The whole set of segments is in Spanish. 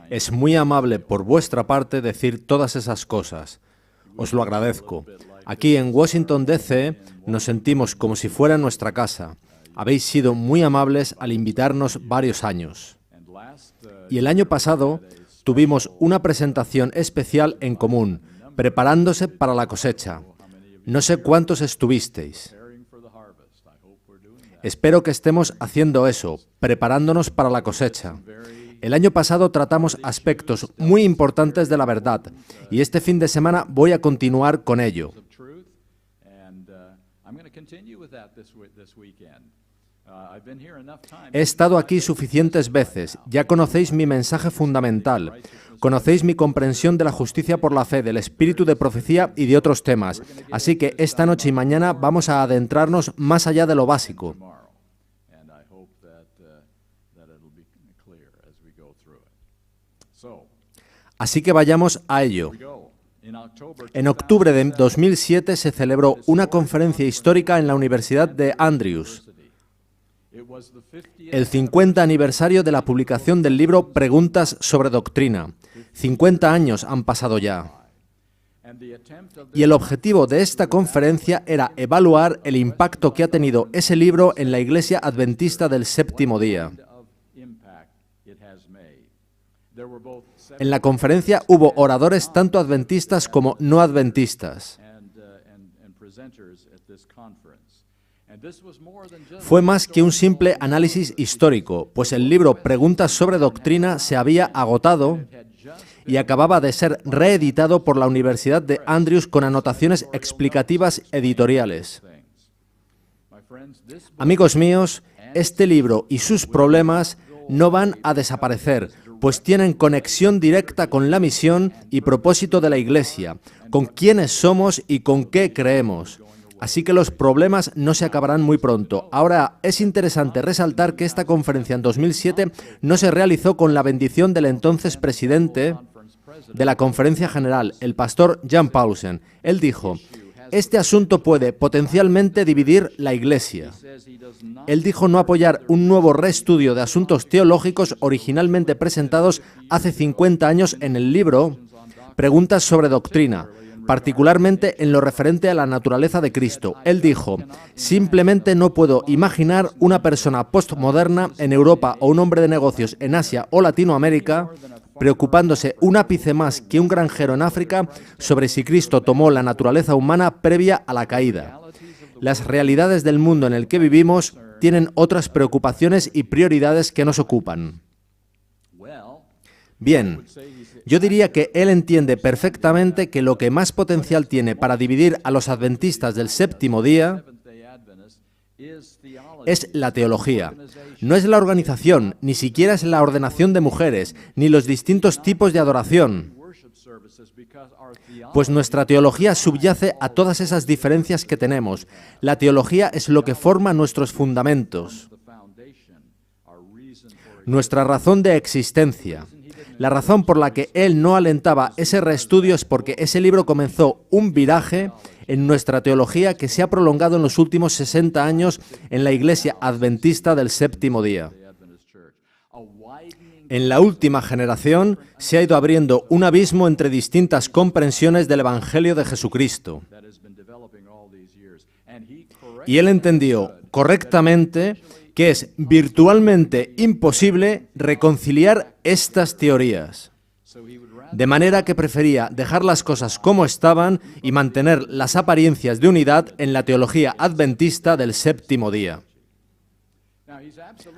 Es muy amable por vuestra parte decir todas esas cosas. Os lo agradezco. Aquí en Washington, D.C., nos sentimos como si fuera nuestra casa. Habéis sido muy amables al invitarnos varios años. Y el año pasado tuvimos una presentación especial en común, preparándose para la cosecha. No sé cuántos estuvisteis. Espero que estemos haciendo eso, preparándonos para la cosecha. El año pasado tratamos aspectos muy importantes de la verdad, y este fin de semana voy a continuar con ello. He estado aquí suficientes veces, ya conocéis mi mensaje fundamental, conocéis mi comprensión de la justicia por la fe, del espíritu de profecía y de otros temas, así que esta noche y mañana vamos a adentrarnos más allá de lo básico. Así que vayamos a ello. En octubre de 2007 se celebró una conferencia histórica en la Universidad de Andrews. El 50 aniversario de la publicación del libro Preguntas sobre Doctrina. 50 años han pasado ya. Y el objetivo de esta conferencia era evaluar el impacto que ha tenido ese libro en la Iglesia Adventista del Séptimo Día. En la conferencia hubo oradores tanto adventistas como no adventistas. Fue más que un simple análisis histórico, pues el libro Preguntas sobre Doctrina se había agotado y acababa de ser reeditado por la Universidad de Andrews con anotaciones explicativas editoriales. Amigos míos, este libro y sus problemas no van a desaparecer, pues tienen conexión directa con la misión y propósito de la Iglesia, con quiénes somos y con qué creemos. Así que los problemas no se acabarán muy pronto. Ahora, es interesante resaltar que esta conferencia en 2007 no se realizó con la bendición del entonces presidente de la Conferencia General, el pastor Jan Paulsen. Él dijo: este asunto puede potencialmente dividir la Iglesia. Él dijo no apoyar un nuevo reestudio de asuntos teológicos originalmente presentados hace 50 años en el libro Preguntas sobre Doctrina, particularmente en lo referente a la naturaleza de Cristo. Él dijo: simplemente no puedo imaginar una persona postmoderna en Europa o un hombre de negocios en Asia o Latinoamérica preocupándose un ápice más que un granjero en África sobre si Cristo tomó la naturaleza humana previa a la caída. Las realidades del mundo en el que vivimos tienen otras preocupaciones y prioridades que nos ocupan. Bien, yo diría que él entiende perfectamente que lo que más potencial tiene para dividir a los adventistas del séptimo día es la teología. No es la organización, ni siquiera es la ordenación de mujeres, ni los distintos tipos de adoración, pues nuestra teología subyace a todas esas diferencias que tenemos. La teología es lo que forma nuestros fundamentos, nuestra razón de existencia. La razón por la que él no alentaba ese reestudio es porque ese libro comenzó un viraje en nuestra teología que se ha prolongado en los últimos 60 años en la Iglesia Adventista del Séptimo Día. En la última generación se ha ido abriendo un abismo entre distintas comprensiones del Evangelio de Jesucristo. Y él entendió correctamente que es virtualmente imposible reconciliar estas teorías. De manera que prefería dejar las cosas como estaban y mantener las apariencias de unidad en la teología adventista del séptimo día.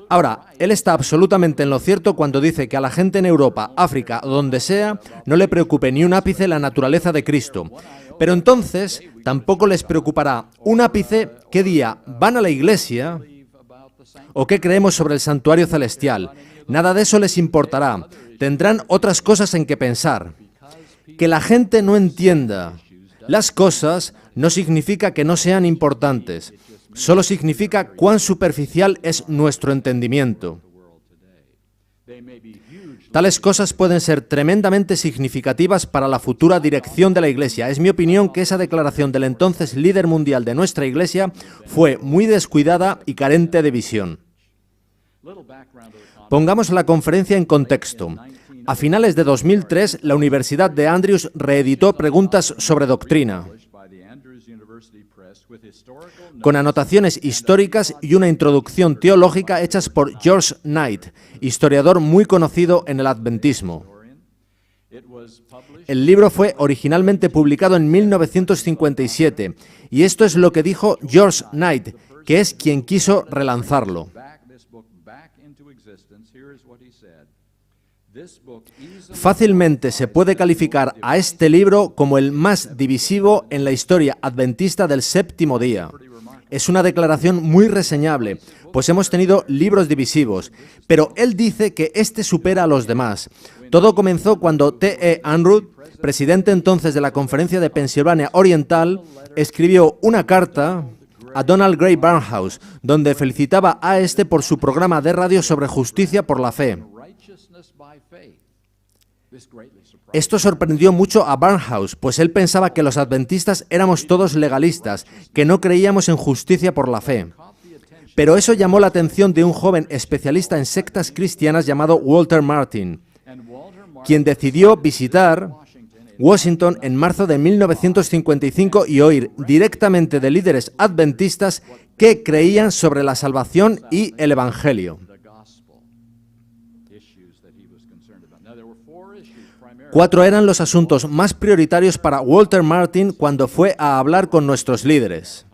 Ahora, él está absolutamente en lo cierto cuando dice que a la gente en Europa, África o donde sea, no le preocupe ni un ápice la naturaleza de Cristo. Pero entonces, tampoco les preocupará un ápice qué día van a la iglesia o qué creemos sobre el santuario celestial. Nada de eso les importará. Tendrán otras cosas en que pensar. Que la gente no entienda las cosas no significa que no sean importantes. Solo significa cuán superficial es nuestro entendimiento. Tales cosas pueden ser tremendamente significativas para la futura dirección de la Iglesia. Es mi opinión que esa declaración del entonces líder mundial de nuestra Iglesia fue muy descuidada y carente de visión. Pongamos la conferencia en contexto. A finales de 2003, la Universidad de Andrews reeditó Preguntas sobre Doctrina, con anotaciones históricas y una introducción teológica hechas por George Knight, historiador muy conocido en el adventismo. El libro fue originalmente publicado en 1957, y esto es lo que dijo George Knight, que es quien quiso relanzarlo. Fácilmente se puede calificar a este libro como el más divisivo en la historia adventista del séptimo día. Es una declaración muy reseñable, pues hemos tenido libros divisivos, pero él dice que este supera a los demás. Todo comenzó cuando T.E. Unruh, presidente entonces de la Conferencia de Pensilvania Oriental, escribió una carta a Donald Grey Barnhouse, donde felicitaba a este por su programa de radio sobre justicia por la fe. Esto sorprendió mucho a Barnhouse, pues él pensaba que los adventistas éramos todos legalistas, que no creíamos en justicia por la fe. Pero eso llamó la atención de un joven especialista en sectas cristianas llamado Walter Martin, quien decidió visitar Washington en marzo de 1955 y oír directamente de líderes adventistas que creían sobre la salvación y el Evangelio. 4 eran los asuntos más prioritarios para Walter Martin cuando fue a hablar con nuestros líderes.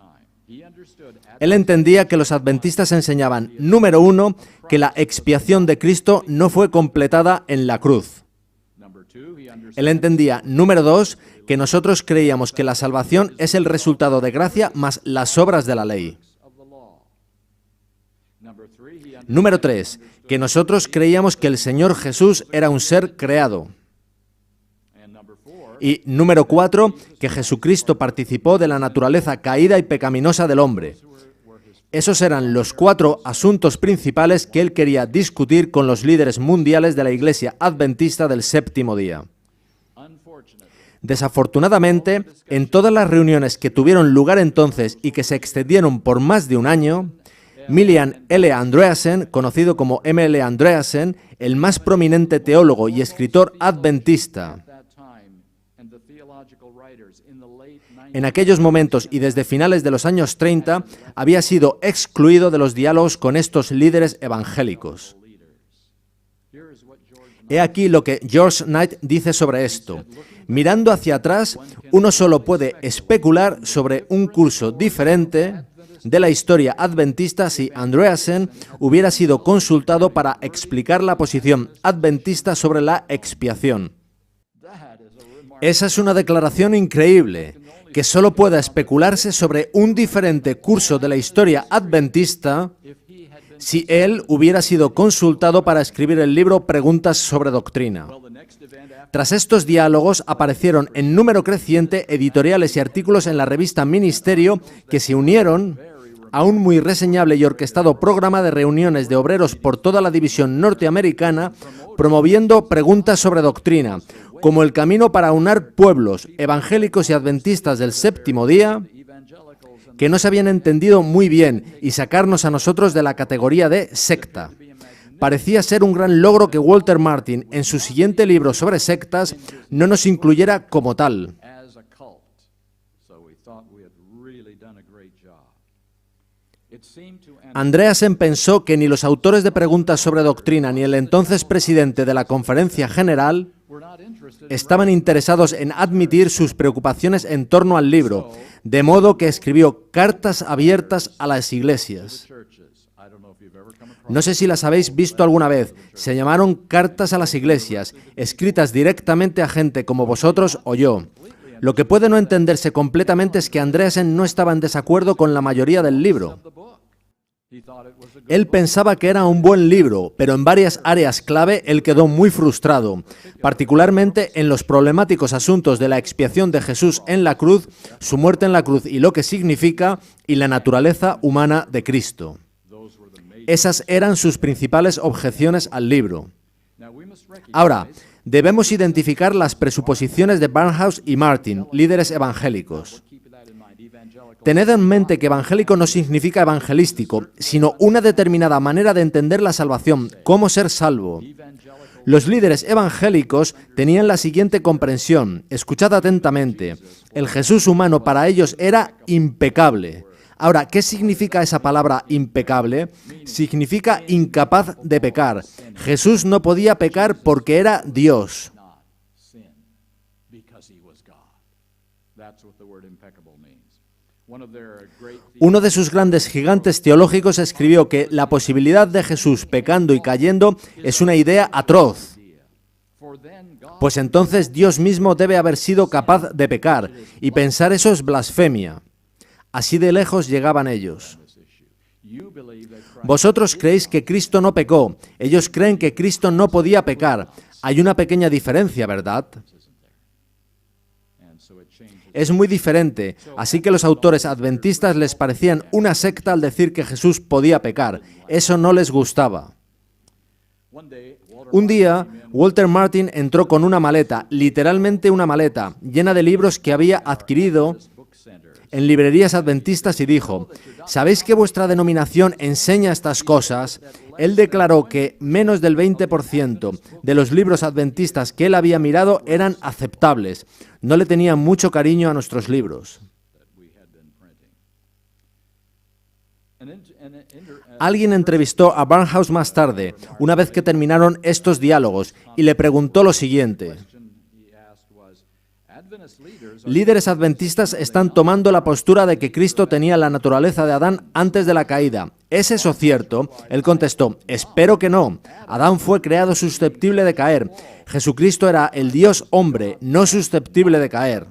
Él entendía que los adventistas enseñaban, número 1, que la expiación de Cristo no fue completada en la cruz. Él entendía, número 2, que nosotros creíamos que la salvación es el resultado de gracia más las obras de la ley. Número 3, que nosotros creíamos que el Señor Jesús era un ser creado. Y número 4, que Jesucristo participó de la naturaleza caída y pecaminosa del hombre. Esos eran los 4 asuntos principales que él quería discutir con los líderes mundiales de la Iglesia Adventista del séptimo día. Desafortunadamente, en todas las reuniones que tuvieron lugar entonces y que se extendieron por más de un año, Milian L. Andreasen, conocido como M.L. Andreasen, el más prominente teólogo y escritor adventista, en aquellos momentos y desde finales de los años 30, había sido excluido de los diálogos con estos líderes evangélicos. He aquí lo que George Knight dice sobre esto. Mirando hacia atrás, uno solo puede especular sobre un curso diferente de la historia adventista si Andreasen hubiera sido consultado para explicar la posición adventista sobre la expiación. Esa es una declaración increíble, que solo pueda especularse sobre un diferente curso de la historia adventista si él hubiera sido consultado para escribir el libro Preguntas sobre Doctrina. Tras estos diálogos aparecieron en número creciente editoriales y artículos en la revista Ministerio que se unieron a un muy reseñable y orquestado programa de reuniones de obreros por toda la división norteamericana promoviendo preguntas sobre doctrina, como el camino para unar pueblos evangélicos y adventistas del séptimo día que no se habían entendido muy bien y sacarnos a nosotros de la categoría de secta. Parecía ser un gran logro que Walter Martin, en su siguiente libro sobre sectas, no nos incluyera como tal. Andreasen pensó que ni los autores de preguntas sobre doctrina ni el entonces presidente de la Conferencia General estaban interesados en admitir sus preocupaciones en torno al libro, de modo que escribió cartas abiertas a las iglesias. No sé si las habéis visto alguna vez, se llamaron cartas a las iglesias, escritas directamente a gente como vosotros o yo. Lo que puede no entenderse completamente es que Andreasen no estaba en desacuerdo con la mayoría del libro. Él pensaba que era un buen libro, pero en varias áreas clave él quedó muy frustrado, particularmente en los problemáticos asuntos de la expiación de Jesús en la cruz, su muerte en la cruz y lo que significa, y la naturaleza humana de Cristo. Esas eran sus principales objeciones al libro. Ahora, debemos identificar las presuposiciones de Barnhouse y Martin, líderes evangélicos. Tened en mente que evangélico no significa evangelístico, sino una determinada manera de entender la salvación, cómo ser salvo. Los líderes evangélicos tenían la siguiente comprensión. Escuchad atentamente. El Jesús humano para ellos era impecable. Ahora, ¿qué significa esa palabra impecable? Significa incapaz de pecar. Jesús no podía pecar porque era Dios. Uno de sus grandes gigantes teológicos escribió que la posibilidad de Jesús pecando y cayendo es una idea atroz. Pues entonces Dios mismo debe haber sido capaz de pecar, y pensar eso es blasfemia. Así de lejos llegaban ellos. Vosotros creéis que Cristo no pecó, ellos creen que Cristo no podía pecar. Hay una pequeña diferencia, ¿verdad? Es muy diferente, así que los autores adventistas les parecían una secta al decir que Jesús podía pecar. Eso no les gustaba. Un día, Walter Martin entró con una maleta, literalmente una maleta, llena de libros que había adquirido en librerías adventistas y dijo: ¿sabéis que vuestra denominación enseña estas cosas? Él declaró que menos del 20% de los libros adventistas que él había mirado eran aceptables. No le tenía mucho cariño a nuestros libros. Alguien entrevistó a Barnhouse más tarde, una vez que terminaron estos diálogos, y le preguntó lo siguiente: líderes adventistas están tomando la postura de que Cristo tenía la naturaleza de Adán antes de la caída. ¿Es eso cierto? Él contestó: espero que no. Adán fue creado susceptible de caer. Jesucristo era el Dios hombre, no susceptible de caer.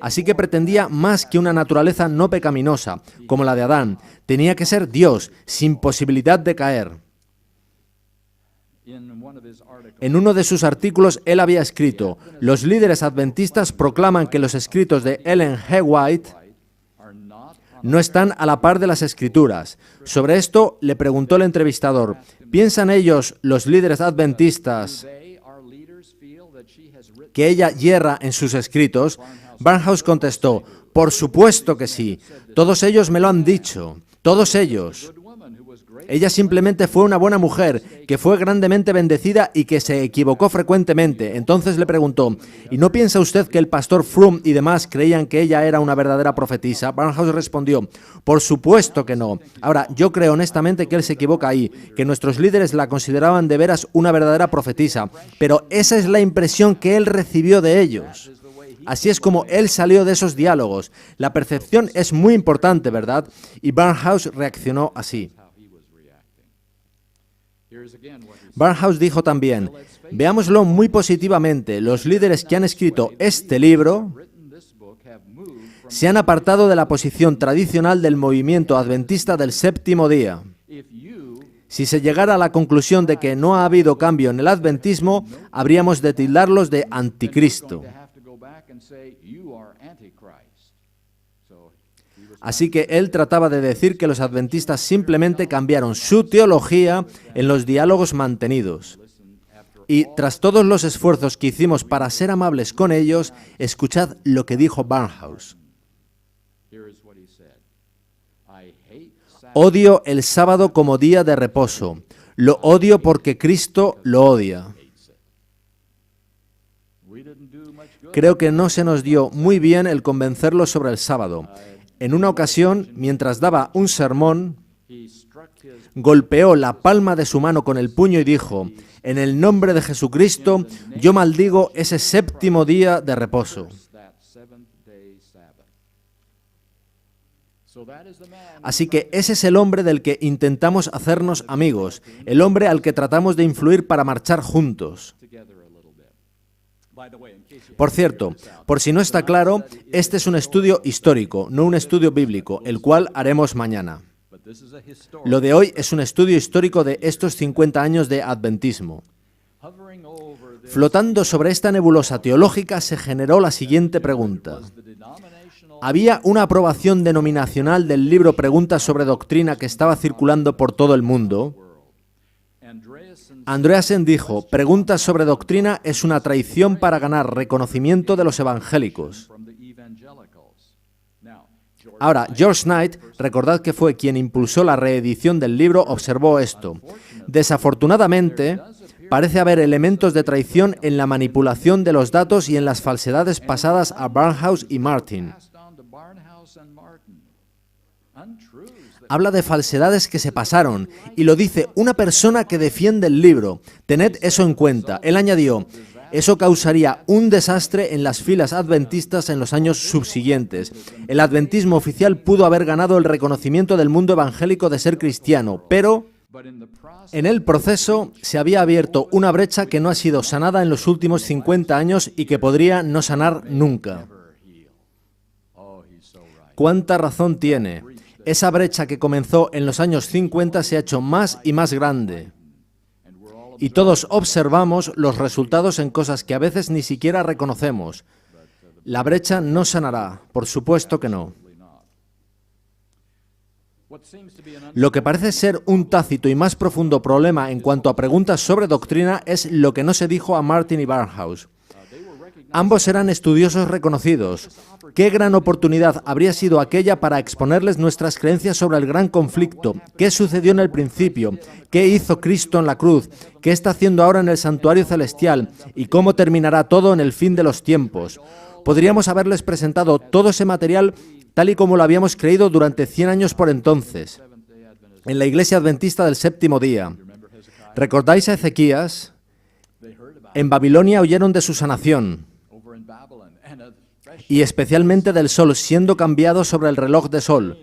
Así que pretendía más que una naturaleza no pecaminosa, como la de Adán. Tenía que ser Dios, sin posibilidad de caer. En uno de sus artículos, él había escrito: los líderes adventistas proclaman que los escritos de Ellen G. White no están a la par de las Escrituras. Sobre esto le preguntó el entrevistador: ¿piensan ellos, los líderes adventistas, que ella yerra en sus escritos? Barnhouse contestó: por supuesto que sí. Todos ellos me lo han dicho. Todos ellos. Ella simplemente fue una buena mujer, que fue grandemente bendecida y que se equivocó frecuentemente. Entonces le preguntó: ¿y no piensa usted que el pastor Fromm y demás creían que ella era una verdadera profetisa? Barnhouse respondió: por supuesto que no. Ahora, yo creo honestamente que él se equivoca ahí, que nuestros líderes la consideraban de veras una verdadera profetisa, pero esa es la impresión que él recibió de ellos. Así es como él salió de esos diálogos. La percepción es muy importante, ¿verdad? Y Barnhouse reaccionó así. Barnhouse dijo también: veámoslo muy positivamente, los líderes que han escrito este libro se han apartado de la posición tradicional del movimiento adventista del séptimo día. Si se llegara a la conclusión de que no ha habido cambio en el adventismo, habríamos de tildarlos de anticristo. Así que él trataba de decir que los adventistas simplemente cambiaron su teología en los diálogos mantenidos. Y tras todos los esfuerzos que hicimos para ser amables con ellos, escuchad lo que dijo Barnhouse. Odio el sábado como día de reposo. Lo odio porque Cristo lo odia. Creo que no se nos dio muy bien el convencerlos sobre el sábado. En una ocasión, mientras daba un sermón, golpeó la palma de su mano con el puño y dijo: en el nombre de Jesucristo, yo maldigo ese séptimo día de reposo. Así que ese es el hombre del que intentamos hacernos amigos, el hombre al que tratamos de influir para marchar juntos. Por cierto, por si no está claro, este es un estudio histórico, no un estudio bíblico, el cual haremos mañana. Lo de hoy es un estudio histórico de estos 50 años de adventismo. Flotando sobre esta nebulosa teológica se generó la siguiente pregunta. Había una aprobación denominacional del libro Preguntas sobre Doctrina que estaba circulando por todo el mundo. Andreasen dijo: Preguntas sobre Doctrina es una traición para ganar reconocimiento de los evangélicos. Ahora, George Knight, recordad que fue quien impulsó la reedición del libro, observó esto. Desafortunadamente, parece haber elementos de traición en la manipulación de los datos y en las falsedades pasadas a Barnhouse y Martin. Habla de falsedades que se pasaron, y lo dice una persona que defiende el libro. Tened eso en cuenta. Él añadió, eso causaría un desastre en las filas adventistas en los años subsiguientes. El adventismo oficial pudo haber ganado el reconocimiento del mundo evangélico de ser cristiano, pero en el proceso se había abierto una brecha que no ha sido sanada en los últimos 50 años y que podría no sanar nunca. ¿Cuánta razón tiene? Esa brecha que comenzó en los años 50 se ha hecho más y más grande. Y todos observamos los resultados en cosas que a veces ni siquiera reconocemos. La brecha no sanará, por supuesto que no. Lo que parece ser un tácito y más profundo problema en cuanto a preguntas sobre doctrina es lo que no se dijo a Martin y Barnhouse. Ambos eran estudiosos reconocidos. Qué gran oportunidad habría sido aquella para exponerles nuestras creencias sobre el gran conflicto, qué sucedió en el principio, qué hizo Cristo en la cruz, qué está haciendo ahora en el santuario celestial y cómo terminará todo en el fin de los tiempos. Podríamos haberles presentado todo ese material tal y como lo habíamos creído durante 100 años por entonces, en la Iglesia Adventista del Séptimo Día. ¿Recordáis a Ezequías? En Babilonia oyeron de su sanación, y especialmente del sol siendo cambiado sobre el reloj de sol.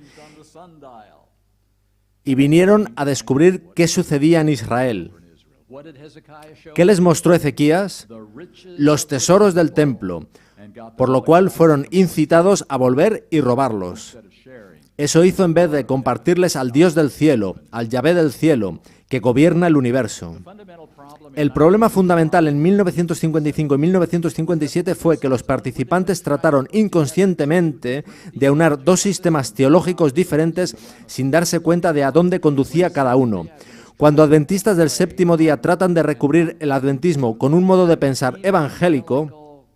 Y vinieron a descubrir qué sucedía en Israel. ¿Qué les mostró Ezequías? Los tesoros del templo, por lo cual fueron incitados a volver y robarlos. Eso hizo en vez de compartirles al Dios del cielo, al Yahvé del cielo, que gobierna el universo. El problema fundamental en 1955 y 1957 fue que los participantes trataron inconscientemente de aunar dos sistemas teológicos diferentes sin darse cuenta de a dónde conducía cada uno. Cuando adventistas del séptimo día tratan de recubrir el adventismo con un modo de pensar evangélico,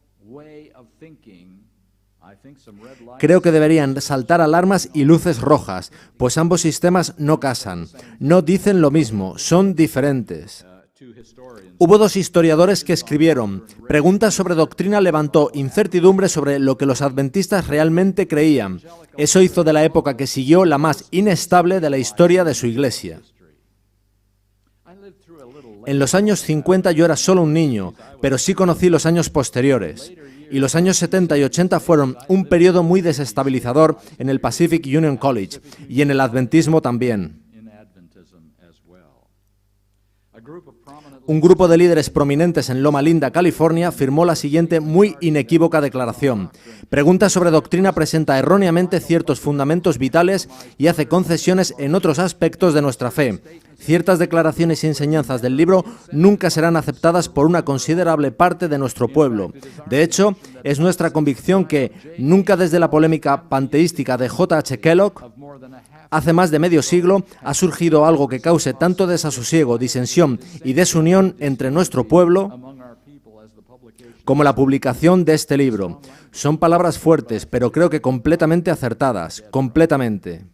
creo que deberían saltar alarmas y luces rojas, pues ambos sistemas no casan, no dicen lo mismo, son diferentes. Hubo dos historiadores que escribieron, preguntas sobre doctrina levantó incertidumbre sobre lo que los adventistas realmente creían. Eso hizo de la época que siguió la más inestable de la historia de su iglesia. En los años 50 yo era solo un niño, pero sí conocí los años posteriores. Y los años 70 y 80 fueron un periodo muy desestabilizador en el Pacific Union College y en el adventismo también. Un grupo de líderes prominentes en Loma Linda, California, firmó la siguiente muy inequívoca declaración. Pregunta sobre doctrina presenta erróneamente ciertos fundamentos vitales y hace concesiones en otros aspectos de nuestra fe. Ciertas declaraciones y enseñanzas del libro nunca serán aceptadas por una considerable parte de nuestro pueblo. De hecho, es nuestra convicción que, nunca desde la polémica panteística de J.H. Kellogg, hace más de medio siglo, ha surgido algo que cause tanto desasosiego, disensión y desunión entre nuestro pueblo como la publicación de este libro. Son palabras fuertes, pero creo que completamente acertadas, completamente.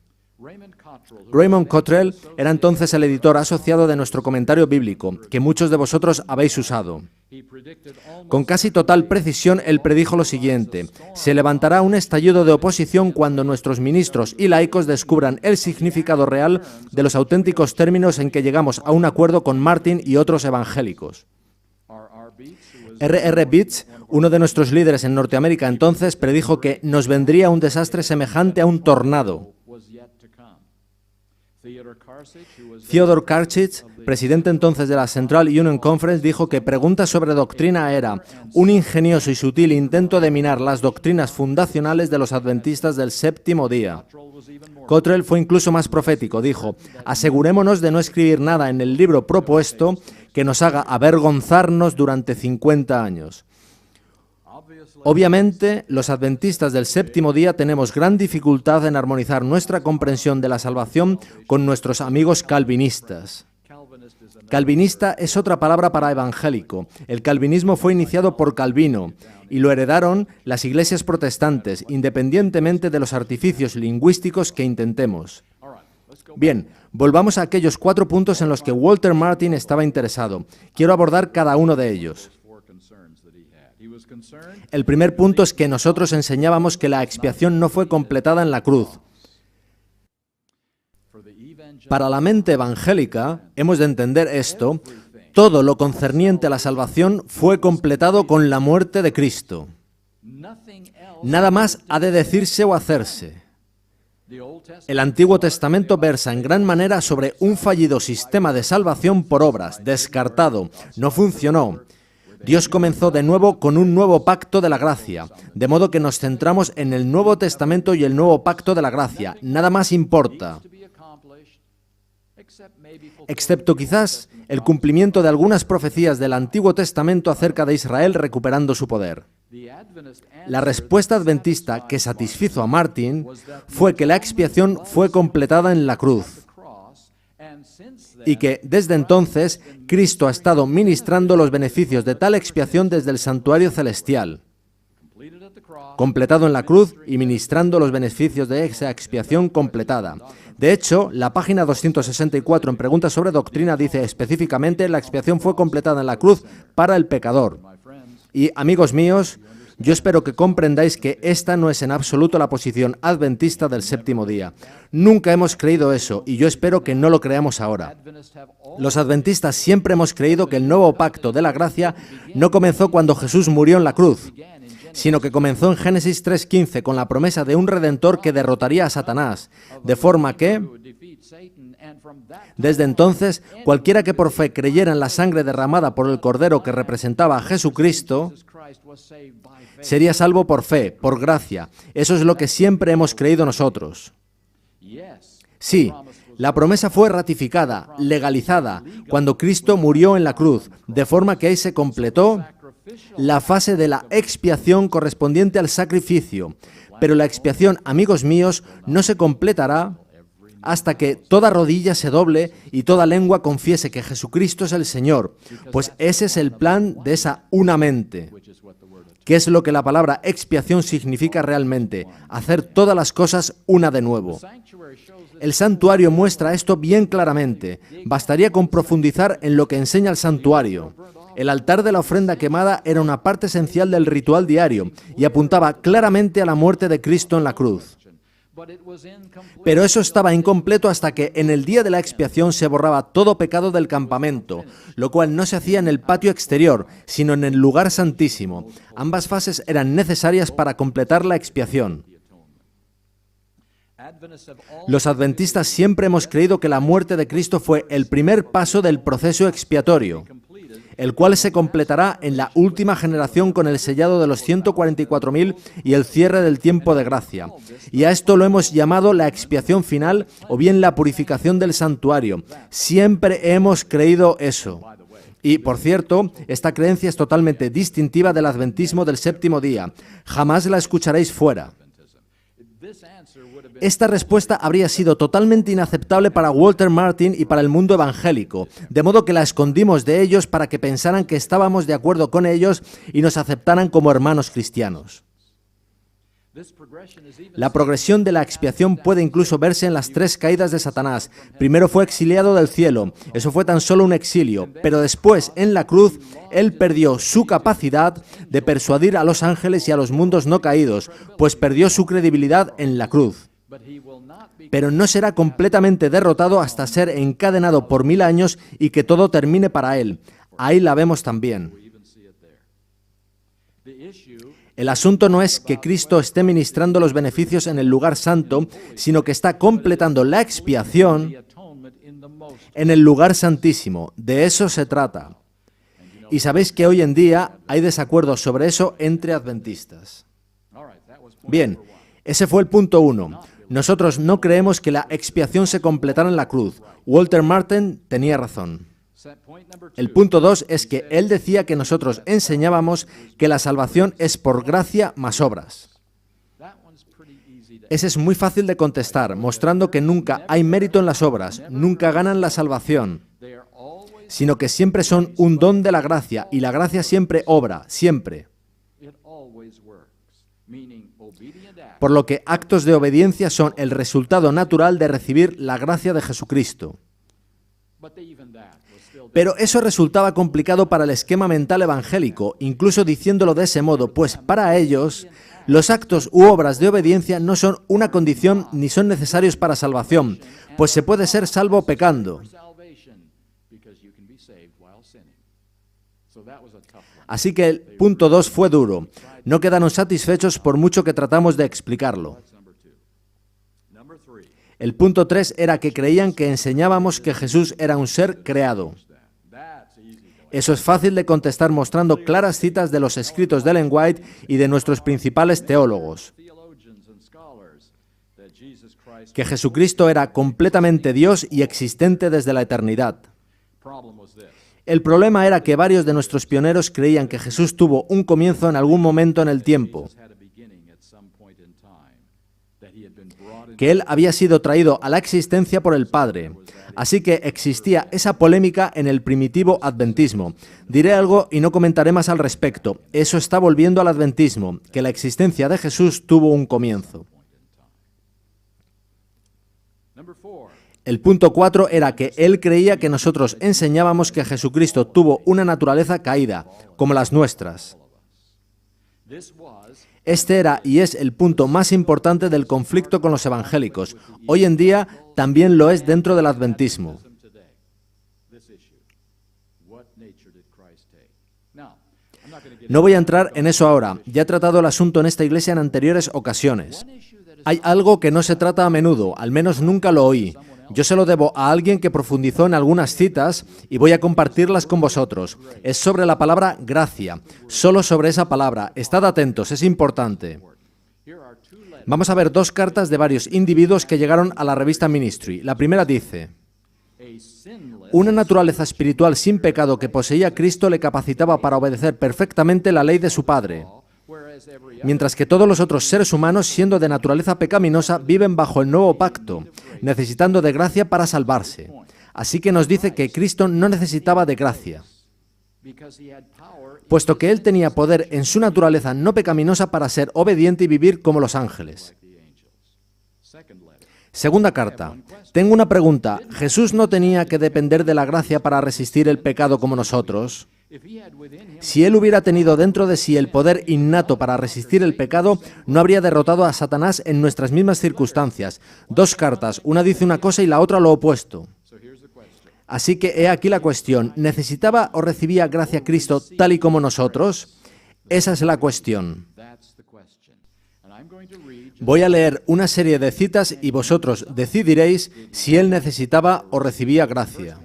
Raymond Cottrell era entonces el editor asociado de nuestro comentario bíblico, que muchos de vosotros habéis usado. Con casi total precisión, él predijo lo siguiente: se levantará un estallido de oposición cuando nuestros ministros y laicos descubran el significado real de los auténticos términos en que llegamos a un acuerdo con Martin y otros evangélicos. R.R. Beach, uno de nuestros líderes en Norteamérica entonces, predijo que nos vendría un desastre semejante a un tornado. Theodore Karchich, presidente entonces de la Central Union Conference, dijo que preguntas sobre doctrina era un ingenioso y sutil intento de minar las doctrinas fundacionales de los adventistas del séptimo día. Cottrell fue incluso más profético, dijo, asegurémonos de no escribir nada en el libro propuesto que nos haga avergonzarnos durante 50 años. Obviamente, los adventistas del séptimo día tenemos gran dificultad en armonizar nuestra comprensión de la salvación con nuestros amigos calvinistas. Calvinista es otra palabra para evangélico. El calvinismo fue iniciado por Calvino y lo heredaron las iglesias protestantes, independientemente de los artificios lingüísticos que intentemos. Bien, volvamos a aquellos 4 puntos en los que Walter Martin estaba interesado. Quiero abordar cada uno de ellos. El primer punto es que nosotros enseñábamos que la expiación no fue completada en la cruz. Para la mente evangélica, hemos de entender esto: todo lo concerniente a la salvación fue completado con la muerte de Cristo. Nada más ha de decirse o hacerse. El Antiguo Testamento versa en gran manera sobre un fallido sistema de salvación por obras, descartado, no funcionó. Dios comenzó de nuevo con un nuevo pacto de la gracia, de modo que nos centramos en el Nuevo Testamento y el nuevo pacto de la gracia. Nada más importa, excepto quizás el cumplimiento de algunas profecías del Antiguo Testamento acerca de Israel recuperando su poder. La respuesta adventista que satisfizo a Martin fue que la expiación fue completada en la cruz y que, desde entonces, Cristo ha estado ministrando los beneficios de tal expiación desde el santuario celestial. Completado en la cruz y ministrando los beneficios de esa expiación completada. De hecho, la página 264 en Preguntas sobre Doctrina dice específicamente: la expiación fue completada en la cruz para el pecador. Y, amigos míos, yo espero que comprendáis que esta no es en absoluto la posición adventista del séptimo día. Nunca hemos creído eso, y yo espero que no lo creamos ahora. Los adventistas siempre hemos creído que el nuevo pacto de la gracia no comenzó cuando Jesús murió en la cruz, sino que comenzó en Génesis 3:15 con la promesa de un Redentor que derrotaría a Satanás, de forma que, desde entonces, cualquiera que por fe creyera en la sangre derramada por el Cordero que representaba a Jesucristo, sería salvo por fe, por gracia. Eso es lo que siempre hemos creído nosotros. Sí, la promesa fue ratificada, legalizada, cuando Cristo murió en la cruz, de forma que ahí se completó la fase de la expiación correspondiente al sacrificio. Pero la expiación, amigos míos, no se completará hasta que toda rodilla se doble y toda lengua confiese que Jesucristo es el Señor, pues ese es el plan de esa una mente. ¿Qué es lo que la palabra expiación significa realmente? Hacer todas las cosas una de nuevo. El santuario muestra esto bien claramente. Bastaría con profundizar en lo que enseña el santuario. El altar de la ofrenda quemada era una parte esencial del ritual diario y apuntaba claramente a la muerte de Cristo en la cruz. Pero eso estaba incompleto hasta que en el día de la expiación se borraba todo pecado del campamento, lo cual no se hacía en el patio exterior, sino en el lugar santísimo. Ambas fases eran necesarias para completar la expiación. Los adventistas siempre hemos creído que la muerte de Cristo fue el primer paso del proceso expiatorio, el cual se completará en la última generación con el sellado de los 144.000 y el cierre del tiempo de gracia. Y a esto lo hemos llamado la expiación final o bien la purificación del santuario. Siempre hemos creído eso. Y, por cierto, esta creencia es totalmente distintiva del adventismo del séptimo día. Jamás la escucharéis fuera. Esta respuesta habría sido totalmente inaceptable para Walter Martin y para el mundo evangélico, de modo que la escondimos de ellos para que pensaran que estábamos de acuerdo con ellos y nos aceptaran como hermanos cristianos. La progresión de la expiación puede incluso verse en las 3 caídas de Satanás. Primero fue exiliado del cielo, eso fue tan solo un exilio, pero después, en la cruz, él perdió su capacidad de persuadir a los ángeles y a los mundos no caídos, pues perdió su credibilidad en la cruz. Pero no será completamente derrotado hasta ser encadenado por 1000 años y que todo termine para él. Ahí la vemos también. El asunto no es que Cristo esté ministrando los beneficios en el lugar santo, sino que está completando la expiación en el lugar santísimo. De eso se trata. Y sabéis que hoy en día hay desacuerdos sobre eso entre adventistas. Bien, ese fue el punto 1. Nosotros no creemos que la expiación se completara en la cruz. Walter Martin tenía razón. El punto 2 es que él decía que nosotros enseñábamos que la salvación es por gracia más obras. Ese es muy fácil de contestar, mostrando que nunca hay mérito en las obras, nunca ganan la salvación. sino que siempre son un don de la gracia, y la gracia siempre obra, siempre. Por lo que actos de obediencia son el resultado natural de recibir la gracia de Jesucristo. Pero eso resultaba complicado para el esquema mental evangélico, incluso diciéndolo de ese modo, pues para ellos los actos u obras de obediencia no son una condición ni son necesarios para salvación, pues se puede ser salvo pecando. Así que el punto 2 fue duro. No quedaron satisfechos por mucho que tratamos de explicarlo. El punto 3 era que creían que enseñábamos que Jesús era un ser creado. Eso es fácil de contestar mostrando claras citas de los escritos de Ellen White y de nuestros principales teólogos. Que Jesucristo era completamente Dios y existente desde la eternidad. El problema era que varios de nuestros pioneros creían que Jesús tuvo un comienzo en algún momento en el tiempo, que Él había sido traído a la existencia por el Padre. Así que existía esa polémica en el primitivo adventismo. Diré algo y no comentaré más al respecto. Eso está volviendo al adventismo, que la existencia de Jesús tuvo un comienzo. El punto 4 era que él creía que nosotros enseñábamos que Jesucristo tuvo una naturaleza caída, como las nuestras. Este era y es el punto más importante del conflicto con los evangélicos. Hoy en día también lo es dentro del adventismo. No voy a entrar en eso ahora. Ya he tratado el asunto en esta iglesia en anteriores ocasiones. Hay algo que no se trata a menudo, al menos nunca lo oí. Yo se lo debo a alguien que profundizó en algunas citas y voy a compartirlas con vosotros. Es sobre la palabra gracia, solo sobre esa palabra. Estad atentos, es importante. Vamos a ver dos cartas de varios individuos que llegaron a la revista Ministry. La primera dice: una naturaleza espiritual sin pecado que poseía Cristo le capacitaba para obedecer perfectamente la ley de su Padre, mientras que todos los otros seres humanos, siendo de naturaleza pecaminosa, viven bajo el nuevo pacto, necesitando de gracia para salvarse. Así que nos dice que Cristo no necesitaba de gracia, puesto que Él tenía poder en su naturaleza no pecaminosa para ser obediente y vivir como los ángeles. Segunda carta. Tengo una pregunta. ¿Jesús no tenía que depender de la gracia para resistir el pecado como nosotros? Si Él hubiera tenido dentro de sí el poder innato para resistir el pecado, no habría derrotado a Satanás en nuestras mismas circunstancias. Dos cartas, una dice una cosa y la otra lo opuesto. Así que he aquí la cuestión. ¿Necesitaba o recibía gracia Cristo tal y como nosotros? Esa es la cuestión. Voy a leer una serie de citas y vosotros decidiréis si Él necesitaba o recibía gracia.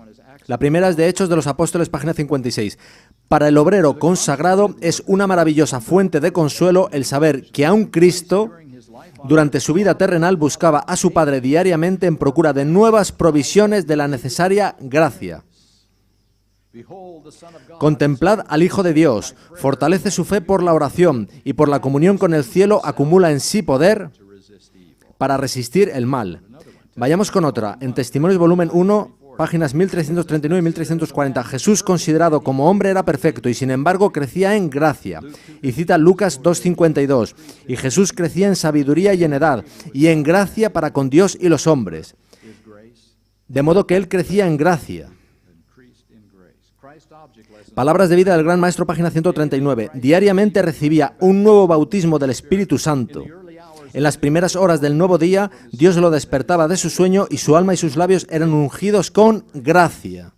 La primera es de Hechos de los Apóstoles, página 56. Para el obrero consagrado es una maravillosa fuente de consuelo el saber que aun Cristo, durante su vida terrenal, buscaba a su Padre diariamente en procura de nuevas provisiones de la necesaria gracia. Contemplad al Hijo de Dios, fortalece su fe por la oración y por la comunión con el cielo acumula en sí poder para resistir el mal. Vayamos con otra, en Testimonios volumen 1, páginas 1339 y 1340. Jesús, considerado como hombre, era perfecto y sin embargo crecía en gracia. Y cita Lucas 2:52. Y Jesús crecía en sabiduría y en edad, y en gracia para con Dios y los hombres. De modo que Él crecía en gracia. Palabras de vida del Gran Maestro, página 139. Diariamente recibía un nuevo bautismo del Espíritu Santo. En las primeras horas del nuevo día, Dios lo despertaba de su sueño y su alma y sus labios eran ungidos con gracia.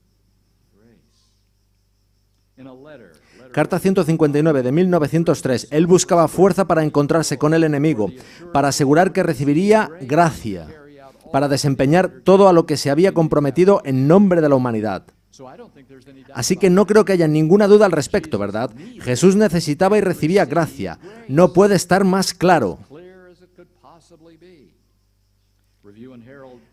Carta 159 de 1903. Él buscaba fuerza para encontrarse con el enemigo, para asegurar que recibiría gracia, para desempeñar todo a lo que se había comprometido en nombre de la humanidad. Así que no creo que haya ninguna duda al respecto, ¿verdad? Jesús necesitaba y recibía gracia. No puede estar más claro.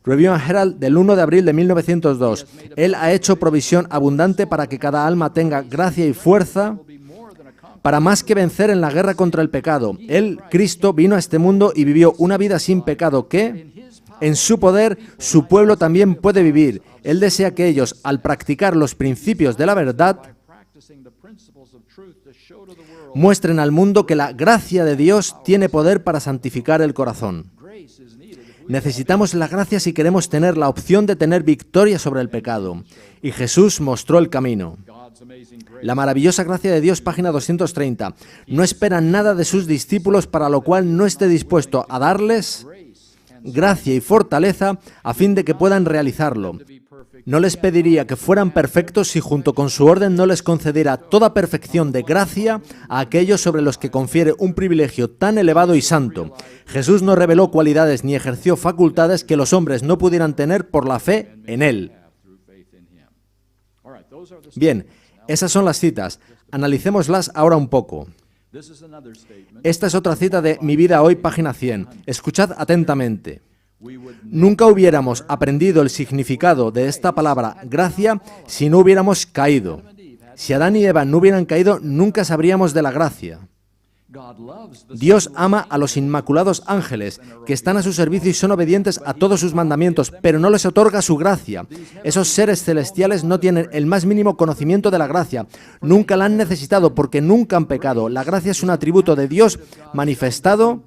Review and Herald del 1 de abril de 1902. Él ha hecho provisión abundante para que cada alma tenga gracia y fuerza para más que vencer en la guerra contra el pecado. Él, Cristo, vino a este mundo y vivió una vida sin pecado que, En su poder, su pueblo también puede vivir. Él desea que ellos, al practicar los principios de la verdad, muestren al mundo que la gracia de Dios tiene poder para santificar el corazón. Necesitamos la gracia si queremos tener la opción de tener victoria sobre el pecado. Y Jesús mostró el camino. La maravillosa gracia de Dios, página 230. No espera nada de sus discípulos para lo cual no esté dispuesto a darles gracia y fortaleza a fin de que puedan realizarlo. No les pediría que fueran perfectos si junto con su orden no les concediera toda perfección de gracia a aquellos sobre los que confiere un privilegio tan elevado y santo. Jesús no reveló cualidades ni ejerció facultades que los hombres no pudieran tener por la fe en Él. Bien, esas son las citas. Analicémoslas ahora un poco. Esta es otra cita de Mi vida hoy, página 100. Escuchad atentamente. Nunca hubiéramos aprendido el significado de esta palabra gracia si no hubiéramos caído. Si Adán y Eva no hubieran caído, nunca sabríamos de la gracia. Dios ama a los inmaculados ángeles, que están a su servicio y son obedientes a todos sus mandamientos, pero no les otorga su gracia. Esos seres celestiales no tienen el más mínimo conocimiento de la gracia. Nunca la han necesitado porque nunca han pecado. La gracia es un atributo de Dios manifestado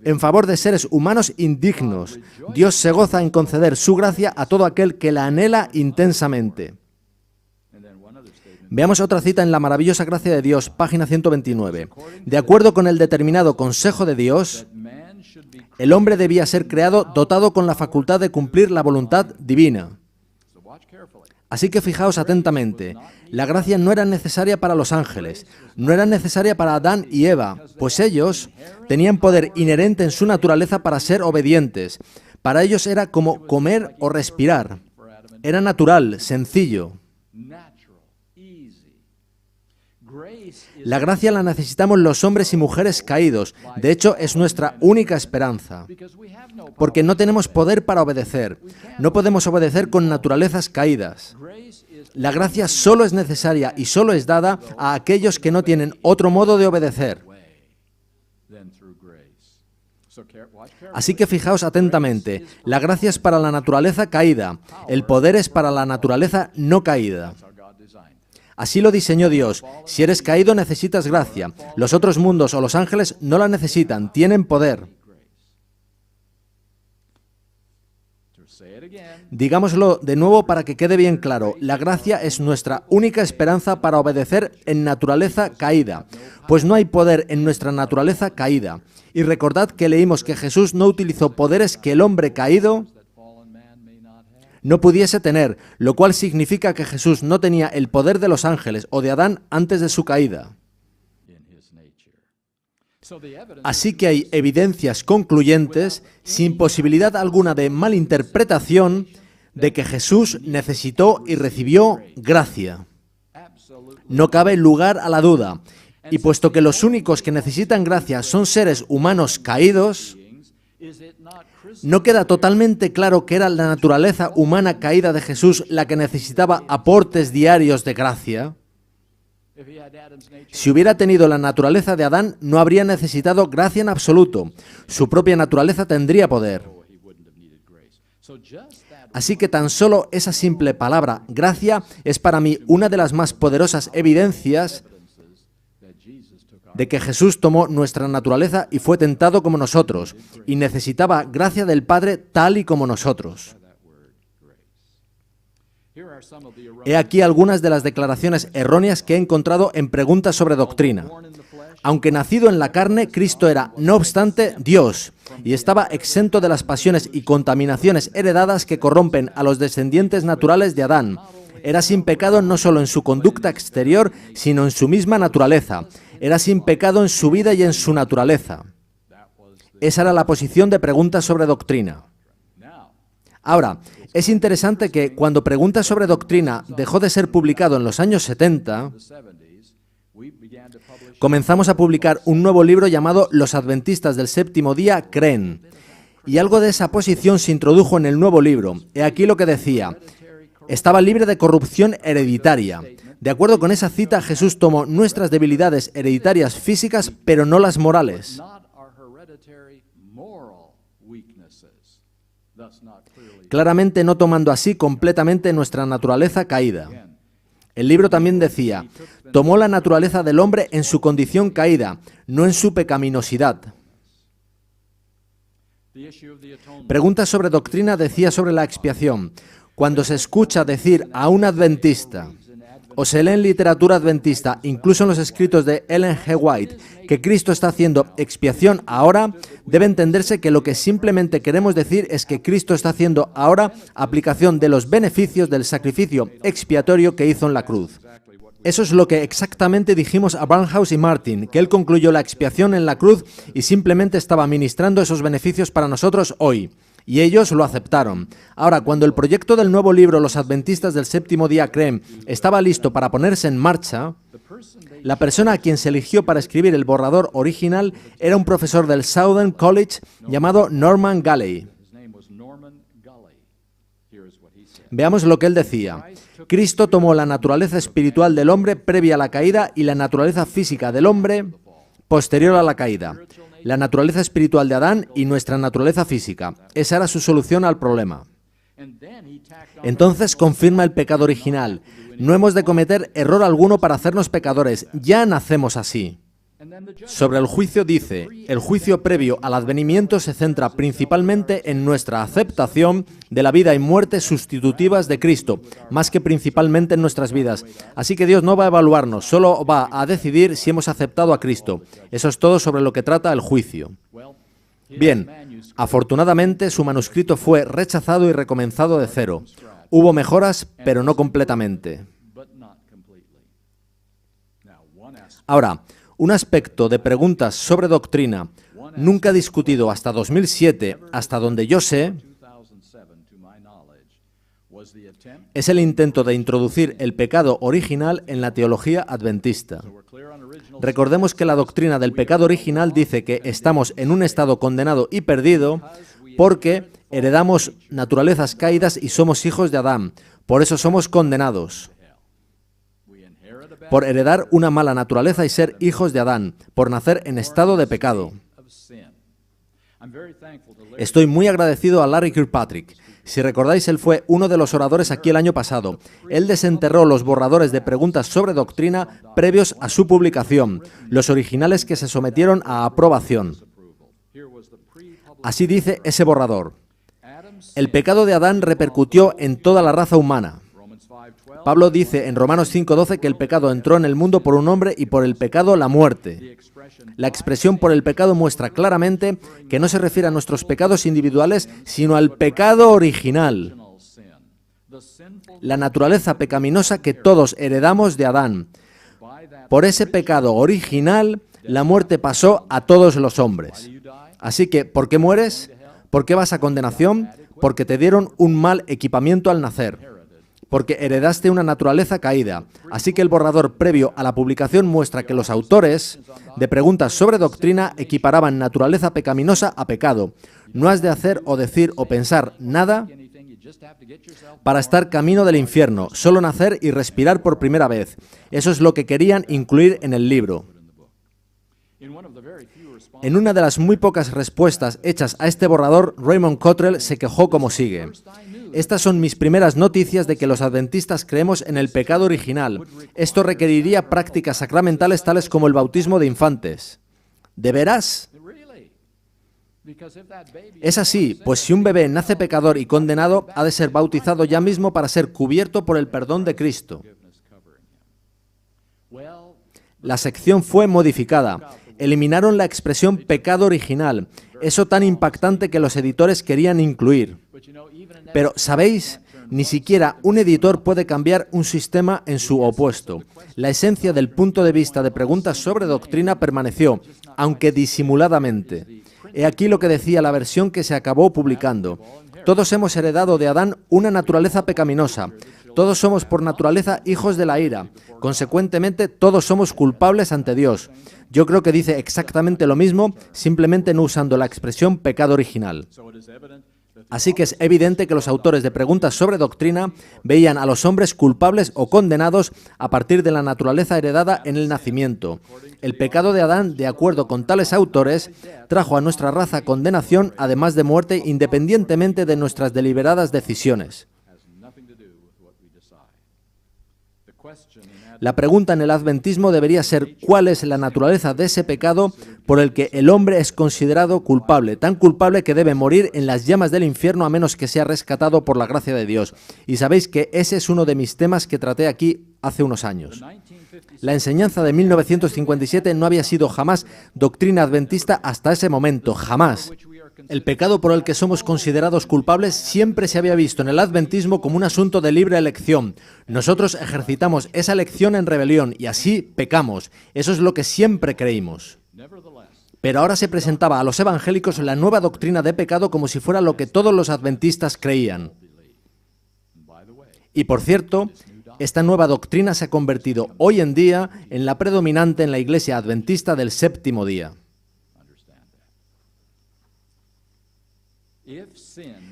en favor de seres humanos indignos. Dios se goza en conceder su gracia a todo aquel que la anhela intensamente. Veamos otra cita en la maravillosa gracia de Dios, página 129. De acuerdo con el determinado consejo de Dios, el hombre debía ser creado dotado con la facultad de cumplir la voluntad divina. Así que fijaos atentamente, la gracia no era necesaria para los ángeles, no era necesaria para Adán y Eva, pues ellos tenían poder inherente en su naturaleza para ser obedientes. Para ellos era como comer o respirar. Era natural, sencillo. La gracia la necesitamos los hombres y mujeres caídos. De hecho, es nuestra única esperanza. Porque no tenemos poder para obedecer. No podemos obedecer con naturalezas caídas. La gracia solo es necesaria y solo es dada a aquellos que no tienen otro modo de obedecer. Así que fijaos atentamente. La gracia es para la naturaleza caída. El poder es para la naturaleza no caída. Así lo diseñó Dios. Si eres caído, necesitas gracia. Los otros mundos o los ángeles no la necesitan, tienen poder. Digámoslo de nuevo para que quede bien claro. La gracia es nuestra única esperanza para obedecer en naturaleza caída, pues no hay poder en nuestra naturaleza caída. Y recordad que leímos que Jesús no utilizó poderes que el hombre caído no pudiese tener, lo cual significa que Jesús no tenía el poder de los ángeles o de Adán antes de su caída. Así que hay evidencias concluyentes, sin posibilidad alguna de malinterpretación, de que Jesús necesitó y recibió gracia. No cabe lugar a la duda, y puesto que los únicos que necesitan gracia son seres humanos caídos, ¿no queda totalmente claro que era la naturaleza humana caída de Jesús la que necesitaba aportes diarios de gracia? Si hubiera tenido la naturaleza de Adán, no habría necesitado gracia en absoluto. Su propia naturaleza tendría poder. Así que tan solo esa simple palabra, gracia, es para mí una de las más poderosas evidencias de que Jesús tomó nuestra naturaleza y fue tentado como nosotros, y necesitaba gracia del Padre tal y como nosotros. He aquí algunas de las declaraciones erróneas que he encontrado en preguntas sobre doctrina. Aunque nacido en la carne, Cristo era, no obstante, Dios, y estaba exento de las pasiones y contaminaciones heredadas que corrompen a los descendientes naturales de Adán. Era sin pecado no solo en su conducta exterior, sino en su misma naturaleza. Era sin pecado en su vida y en su naturaleza. Esa era la posición de preguntas sobre doctrina. Ahora, es interesante que cuando Preguntas sobre Doctrina dejó de ser publicado en los años 70, comenzamos a publicar un nuevo libro llamado Los Adventistas del Séptimo Día creen. Y algo de esa posición se introdujo en el nuevo libro. He aquí lo que decía. Estaba libre de corrupción hereditaria. De acuerdo con esa cita, Jesús tomó nuestras debilidades hereditarias físicas, pero no las morales. claramente no tomando así completamente nuestra naturaleza caída. El libro también decía, tomó la naturaleza del hombre en su condición caída, no en su pecaminosidad. Preguntas sobre doctrina decía sobre la expiación. Cuando se escucha decir a un adventista, o se lee en literatura adventista, incluso en los escritos de Ellen G. White, que Cristo está haciendo expiación ahora, debe entenderse que lo que simplemente queremos decir es que Cristo está haciendo ahora aplicación de los beneficios del sacrificio expiatorio que hizo en la cruz. Eso es lo que exactamente dijimos a Barnhouse y Martin, que él concluyó la expiación en la cruz y simplemente estaba ministrando esos beneficios para nosotros hoy. Y ellos lo aceptaron. Ahora, cuando el proyecto del nuevo libro Los Adventistas del Séptimo Día creen estaba listo para ponerse en marcha, la persona a quien se eligió para escribir el borrador original era un profesor del Southern College llamado Norman Galley. Veamos lo que él decía. Cristo tomó la naturaleza espiritual del hombre previa a la caída y la naturaleza física del hombre posterior a la caída. La naturaleza espiritual de Adán y nuestra naturaleza física. Esa era su solución al problema. Entonces confirma el pecado original. No hemos de cometer error alguno para hacernos pecadores. Ya nacemos así. Sobre el juicio dice, el juicio previo al advenimiento se centra principalmente en nuestra aceptación de la vida y muerte sustitutivas de Cristo, más que principalmente en nuestras vidas. Así que Dios no va a evaluarnos, solo va a decidir si hemos aceptado a Cristo. Eso es todo sobre lo que trata el juicio. Bien, afortunadamente su manuscrito fue rechazado y recomenzado de cero. Hubo mejoras, pero no completamente. Ahora, un aspecto de preguntas sobre doctrina nunca discutido hasta 2007, hasta donde yo sé, es el intento de introducir el pecado original en la teología adventista. Recordemos que la doctrina del pecado original dice que estamos en un estado condenado y perdido porque heredamos naturalezas caídas y somos hijos de Adán. Por eso somos condenados. Por heredar una mala naturaleza y ser hijos de Adán, por nacer en estado de pecado. Estoy muy agradecido a Larry Kirkpatrick. Si recordáis, él fue uno de los oradores aquí el año pasado. Él desenterró los borradores de preguntas sobre doctrina previos a su publicación, los originales que se sometieron a aprobación. Así dice ese borrador. El pecado de Adán repercutió en toda la raza humana. Pablo dice en Romanos 5:12 que el pecado entró en el mundo por un hombre y por el pecado la muerte. La expresión por el pecado muestra claramente que no se refiere a nuestros pecados individuales, sino al pecado original. La naturaleza pecaminosa que todos heredamos de Adán. Por ese pecado original, la muerte pasó a todos los hombres. Así que, ¿por qué mueres? ¿Por qué vas a condenación? Porque te dieron un mal equipamiento al nacer. Porque heredaste una naturaleza caída. Así que el borrador previo a la publicación muestra que los autores de preguntas sobre doctrina equiparaban naturaleza pecaminosa a pecado. No has de hacer o decir o pensar nada para estar camino del infierno, solo nacer y respirar por primera vez. Eso es lo que querían incluir en el libro. En una de las muy pocas respuestas hechas a este borrador, Raymond Cottrell se quejó como sigue. Estas son mis primeras noticias de que los adventistas creemos en el pecado original. Esto requeriría prácticas sacramentales tales como el bautismo de infantes. ¿De veras? Es así, pues si un bebé nace pecador y condenado, ha de ser bautizado ya mismo para ser cubierto por el perdón de Cristo. La sección fue modificada. Eliminaron la expresión pecado original, eso tan impactante que los editores querían incluir. Pero, ¿sabéis? Ni siquiera un editor puede cambiar un sistema en su opuesto. La esencia del punto de vista de preguntas sobre doctrina permaneció, aunque disimuladamente. He aquí lo que decía la versión que se acabó publicando. Todos hemos heredado de Adán una naturaleza pecaminosa. Todos somos por naturaleza hijos de la ira. Consecuentemente, todos somos culpables ante Dios. Yo creo que dice exactamente lo mismo, simplemente no usando la expresión pecado original. Así que es evidente que los autores de Preguntas sobre Doctrina veían a los hombres culpables o condenados a partir de la naturaleza heredada en el nacimiento. El pecado de Adán, de acuerdo con tales autores, trajo a nuestra raza condenación, además de muerte, independientemente de nuestras deliberadas decisiones. La pregunta en el adventismo debería ser ¿cuál es la naturaleza de ese pecado por el que el hombre es considerado culpable, tan culpable que debe morir en las llamas del infierno a menos que sea rescatado por la gracia de Dios? Y sabéis que ese es uno de mis temas que traté aquí hace unos años. La enseñanza de 1957 no había sido jamás doctrina adventista hasta ese momento, jamás. El pecado por el que somos considerados culpables siempre se había visto en el adventismo como un asunto de libre elección. Nosotros ejercitamos esa elección en rebelión y así pecamos. Eso es lo que siempre creímos. Pero ahora se presentaba a los evangélicos la nueva doctrina de pecado como si fuera lo que todos los adventistas creían. Y por cierto, esta nueva doctrina se ha convertido hoy en día en la predominante en la Iglesia Adventista del Séptimo Día.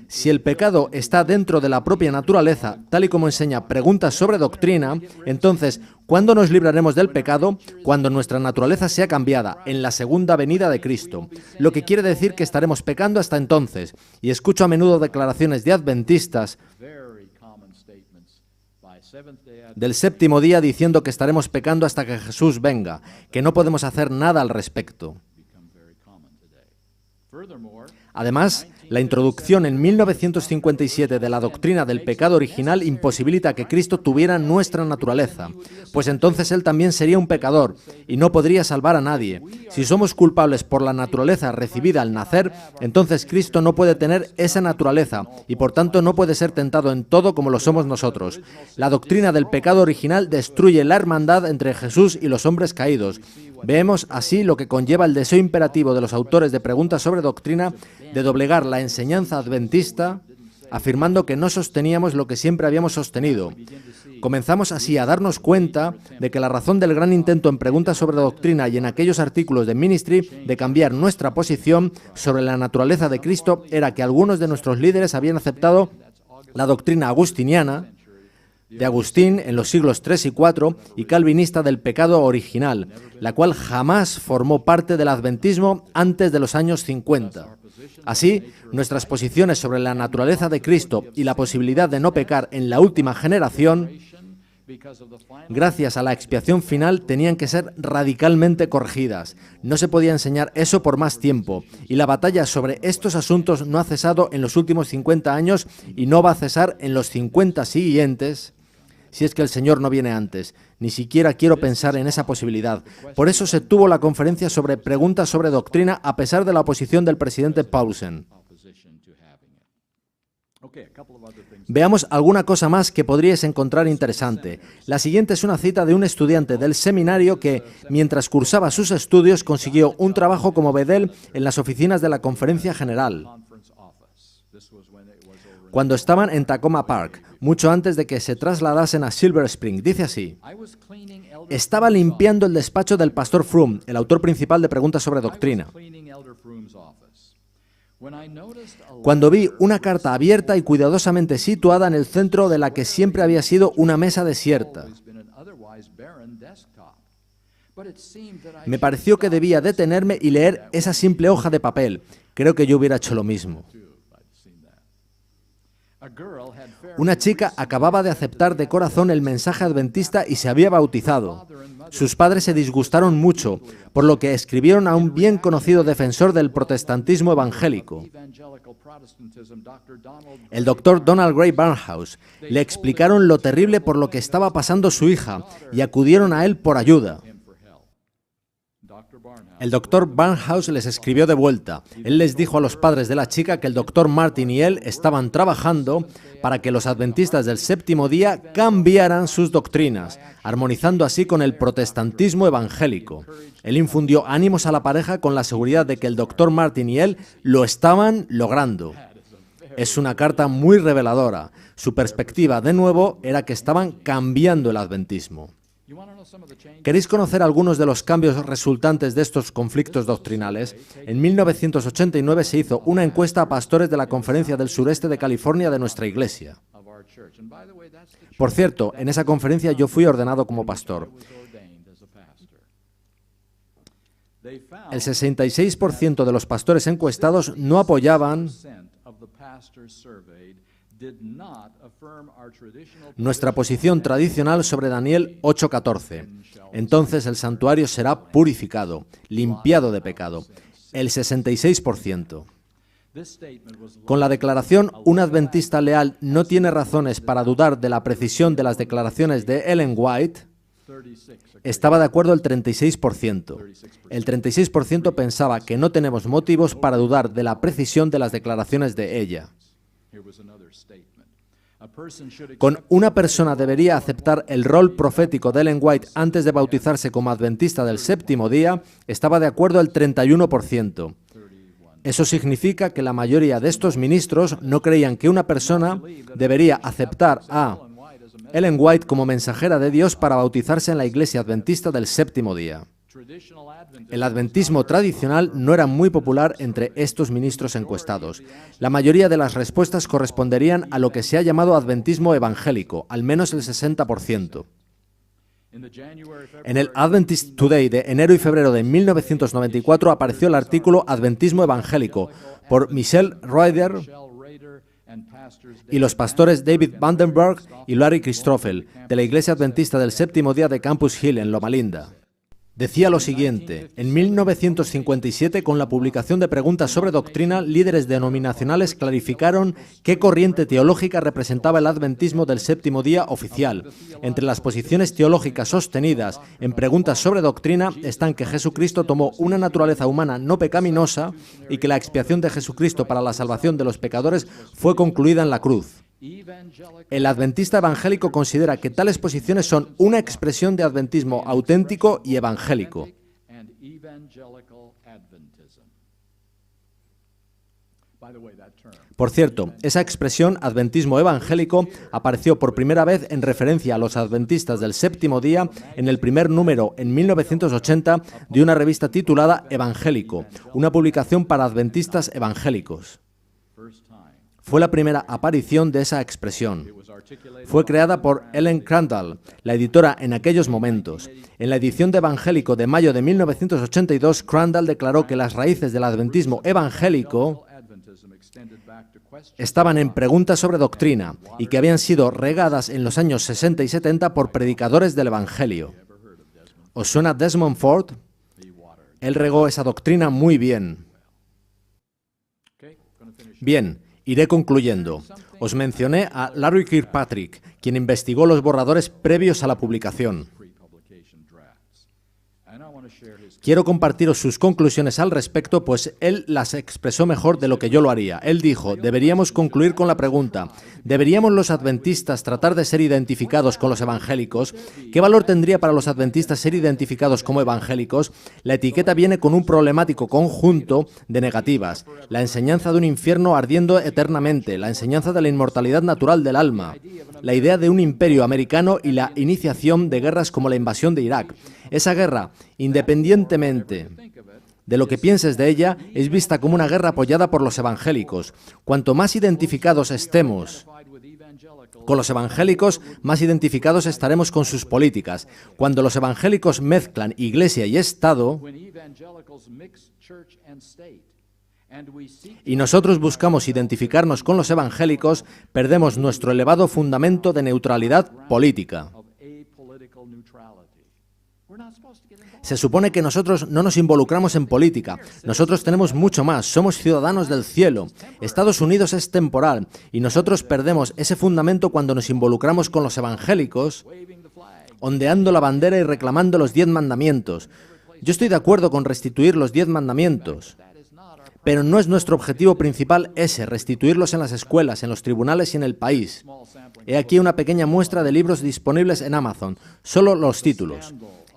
Si el pecado está dentro de la propia naturaleza, tal y como enseña Preguntas sobre Doctrina, entonces, ¿cuándo nos libraremos del pecado? Cuando nuestra naturaleza sea cambiada, en la segunda venida de Cristo. Lo que quiere decir que estaremos pecando hasta entonces. Y escucho a menudo declaraciones de adventistas del séptimo día diciendo que estaremos pecando hasta que Jesús venga, que no podemos hacer nada al respecto. Además, la introducción en 1957 de la doctrina del pecado original imposibilita que Cristo tuviera nuestra naturaleza, pues entonces Él también sería un pecador y no podría salvar a nadie. Si somos culpables por la naturaleza recibida al nacer, entonces Cristo no puede tener esa naturaleza y por tanto no puede ser tentado en todo como lo somos nosotros. La doctrina del pecado original destruye la hermandad entre Jesús y los hombres caídos. Vemos así lo que conlleva el deseo imperativo de los autores de Preguntas sobre Doctrina de doblegar la enseñanza adventista, afirmando que no sosteníamos lo que siempre habíamos sostenido. Comenzamos así a darnos cuenta de que la razón del gran intento en Preguntas sobre Doctrina y en aquellos artículos de Ministry de cambiar nuestra posición sobre la naturaleza de Cristo era que algunos de nuestros líderes habían aceptado la doctrina agustiniana de Agustín en los siglos III y IV y calvinista del pecado original, la cual jamás formó parte del adventismo antes de los años 50. Así, nuestras posiciones sobre la naturaleza de Cristo y la posibilidad de no pecar en la última generación, gracias a la expiación final, tenían que ser radicalmente corregidas. No se podía enseñar eso por más tiempo, y la batalla sobre estos asuntos no ha cesado en los últimos 50 años y no va a cesar en los 50 siguientes, si es que el Señor no viene antes. Ni siquiera quiero pensar en esa posibilidad. Por eso se tuvo la conferencia sobre Preguntas sobre Doctrina a pesar de la oposición del presidente Paulsen. Veamos alguna cosa más que podríais encontrar interesante. La siguiente es una cita de un estudiante del seminario que, mientras cursaba sus estudios, consiguió un trabajo como bedel en las oficinas de la Conferencia General, cuando estaban en Tacoma Park, mucho antes de que se trasladasen a Silver Spring. Dice así: estaba limpiando el despacho del pastor Froom, el autor principal de Preguntas sobre Doctrina, cuando vi una carta abierta y cuidadosamente situada en el centro de la que siempre había sido una mesa desierta. Me pareció que debía detenerme y leer esa simple hoja de papel. Creo que yo hubiera hecho lo mismo. Una chica acababa de aceptar de corazón el mensaje adventista y se había bautizado. Sus padres se disgustaron mucho, por lo que escribieron a un bien conocido defensor del protestantismo evangélico, el Dr. Donald Grey Barnhouse. Le explicaron lo terrible por lo que estaba pasando su hija y acudieron a él por ayuda. El Dr. Barnhouse les escribió de vuelta. Él les dijo a los padres de la chica que el Dr. Martin y él estaban trabajando para que los adventistas del séptimo día cambiaran sus doctrinas, armonizando así con el protestantismo evangélico. Él infundió ánimos a la pareja con la seguridad de que el Dr. Martin y él lo estaban logrando. Es una carta muy reveladora. Su perspectiva, de nuevo, era que estaban cambiando el adventismo. ¿Queréis conocer algunos de los cambios resultantes de estos conflictos doctrinales? En 1989 se hizo una encuesta a pastores de la Conferencia del Sureste de California de nuestra iglesia. Por cierto, en esa conferencia yo fui ordenado como pastor. El 66% de los pastores encuestados no apoyaban nuestra posición tradicional sobre Daniel 8:14. Entonces el santuario será purificado, limpiado de pecado. El 66%. Con la declaración, un adventista leal no tiene razones para dudar de la precisión de las declaraciones de Ellen White, estaba de acuerdo el 36%. El 36% pensaba que no tenemos motivos para dudar de la precisión de las declaraciones de ella. Una persona debería aceptar el rol profético de Ellen White antes de bautizarse como adventista del séptimo día, estaba de acuerdo el 31%. Eso significa que la mayoría de estos ministros no creían que una persona debería aceptar a Ellen White como mensajera de Dios para bautizarse en la iglesia adventista del séptimo día. El adventismo tradicional no era muy popular entre estos ministros encuestados. La mayoría de las respuestas corresponderían a lo que se ha llamado adventismo evangélico, al menos el 60%. En el Adventist Today de enero y febrero de 1994 apareció el artículo Adventismo evangélico por Michelle Roeder y los pastores David Vandenberg y Larry Christoffel de la Iglesia Adventista del Séptimo Día de Campus Hill en Loma Linda. Decía lo siguiente: en 1957, con la publicación de preguntas sobre doctrina, líderes denominacionales clarificaron qué corriente teológica representaba el adventismo del séptimo día oficial. Entre las posiciones teológicas sostenidas en preguntas sobre doctrina están que Jesucristo tomó una naturaleza humana no pecaminosa y que la expiación de Jesucristo para la salvación de los pecadores fue concluida en la cruz. El adventista evangélico considera que tales posiciones son una expresión de adventismo auténtico y evangélico. Por cierto, esa expresión adventismo evangélico apareció por primera vez en referencia a los adventistas del séptimo día en el primer número en 1980 de una revista titulada Evangélico, una publicación para adventistas evangélicos. Fue la primera aparición de esa expresión. Fue creada por Ellen Crandall, la editora en aquellos momentos. En la edición de Evangélico de mayo de 1982, Crandall declaró que las raíces del adventismo evangélico estaban en preguntas sobre doctrina y que habían sido regadas en los años 60 y 70 por predicadores del Evangelio. ¿Os suena Desmond Ford? Él regó esa doctrina muy bien. Bien. Iré concluyendo. Os mencioné a Larry Kirkpatrick, quien investigó los borradores previos a la publicación. Quiero compartiros sus conclusiones al respecto, pues él las expresó mejor de lo que yo lo haría. Él dijo: deberíamos concluir con la pregunta, ¿deberíamos los adventistas tratar de ser identificados con los evangélicos? ¿Qué valor tendría para los adventistas ser identificados como evangélicos? La etiqueta viene con un problemático conjunto de negativas: la enseñanza de un infierno ardiendo eternamente, la enseñanza de la inmortalidad natural del alma, la idea de un imperio americano y la iniciación de guerras como la invasión de Irak. Esa guerra, independientemente de lo que pienses de ella, es vista como una guerra apoyada por los evangélicos. Cuanto más identificados estemos con los evangélicos, más identificados estaremos con sus políticas. Cuando los evangélicos mezclan Iglesia y Estado, y nosotros buscamos identificarnos con los evangélicos, perdemos nuestro elevado fundamento de neutralidad política. Se supone que nosotros no nos involucramos en política. Nosotros tenemos mucho más. Somos ciudadanos del cielo. Estados Unidos es temporal y nosotros perdemos ese fundamento cuando nos involucramos con los evangélicos, ondeando la bandera y reclamando los 10 mandamientos. Yo estoy de acuerdo con restituir los 10 mandamientos, pero no es nuestro objetivo principal ese, restituirlos en las escuelas, en los tribunales y en el país. He aquí una pequeña muestra de libros disponibles en Amazon, solo los títulos.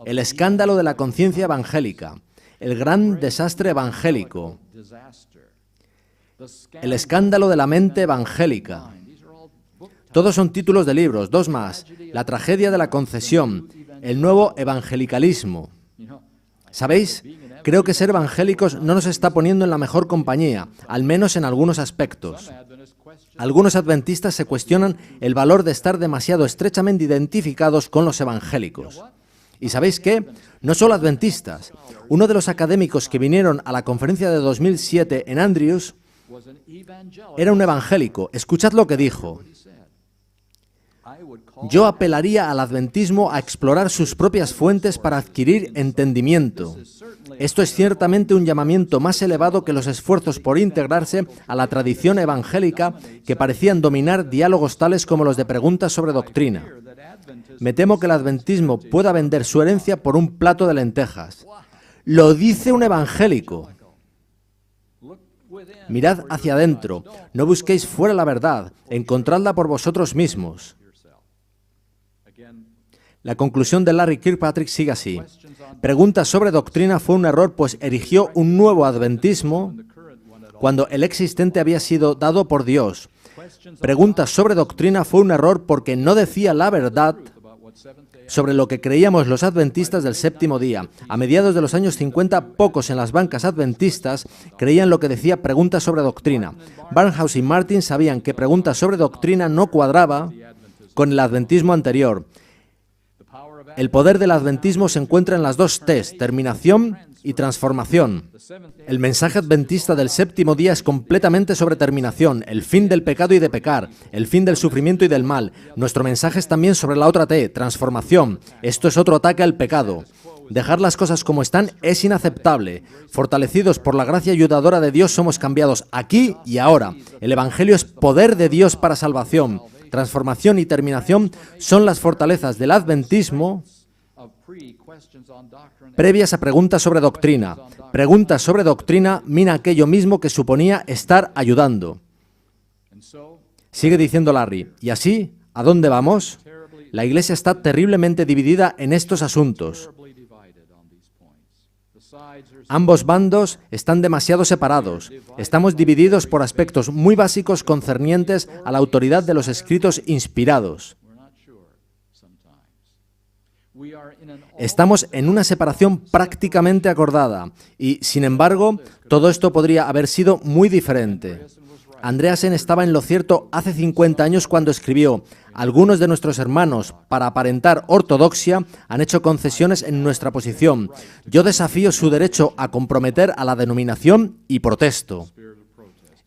El escándalo de la conciencia evangélica, el gran desastre evangélico, el escándalo de la mente evangélica. Todos son títulos de libros, 2 más. La tragedia de la concesión, el nuevo evangelicalismo. ¿Sabéis? Creo que ser evangélicos no nos está poniendo en la mejor compañía, al menos en algunos aspectos. Algunos adventistas se cuestionan el valor de estar demasiado estrechamente identificados con los evangélicos. ¿Y sabéis qué? No solo adventistas. Uno de los académicos que vinieron a la conferencia de 2007 en Andrews era un evangélico. Escuchad lo que dijo. Yo apelaría al adventismo a explorar sus propias fuentes para adquirir entendimiento. Esto es ciertamente un llamamiento más elevado que los esfuerzos por integrarse a la tradición evangélica que parecían dominar diálogos tales como los de preguntas sobre doctrina. Me temo que el adventismo pueda vender su herencia por un plato de lentejas. Lo dice un evangélico. Mirad hacia adentro, no busquéis fuera la verdad, encontradla por vosotros mismos. La conclusión de Larry Kirkpatrick sigue así. Preguntas sobre doctrina fue un error, pues erigió un nuevo adventismo cuando el existente había sido dado por Dios. Preguntas sobre doctrina fue un error porque no decía la verdad sobre lo que creíamos los adventistas del séptimo día. A mediados de los años 50, pocos en las bancas adventistas creían lo que decía Preguntas sobre doctrina. Barnhouse y Martin sabían que Preguntas sobre doctrina no cuadraba con el adventismo anterior. El poder del adventismo se encuentra en las dos T's, terminación y transformación. El mensaje adventista del séptimo día es completamente sobre terminación, el fin del pecado y de pecar, el fin del sufrimiento y del mal. Nuestro mensaje es también sobre la otra T, transformación. Esto es otro ataque al pecado. Dejar las cosas como están es inaceptable. Fortalecidos por la gracia ayudadora de Dios, somos cambiados aquí y ahora. El Evangelio es poder de Dios para salvación. Transformación y terminación son las fortalezas del adventismo previas a preguntas sobre doctrina. Preguntas sobre doctrina mina aquello mismo que suponía estar ayudando. Sigue diciendo Larry, y así, ¿a dónde vamos? La Iglesia está terriblemente dividida en estos asuntos. Ambos bandos están demasiado separados. Estamos divididos por aspectos muy básicos concernientes a la autoridad de los escritos inspirados. Estamos en una separación prácticamente acordada y, sin embargo, todo esto podría haber sido muy diferente. Andreasen estaba en lo cierto hace 50 años cuando escribió: algunos de nuestros hermanos, para aparentar ortodoxia, han hecho concesiones en nuestra posición. Yo desafío su derecho a comprometer a la denominación y protesto.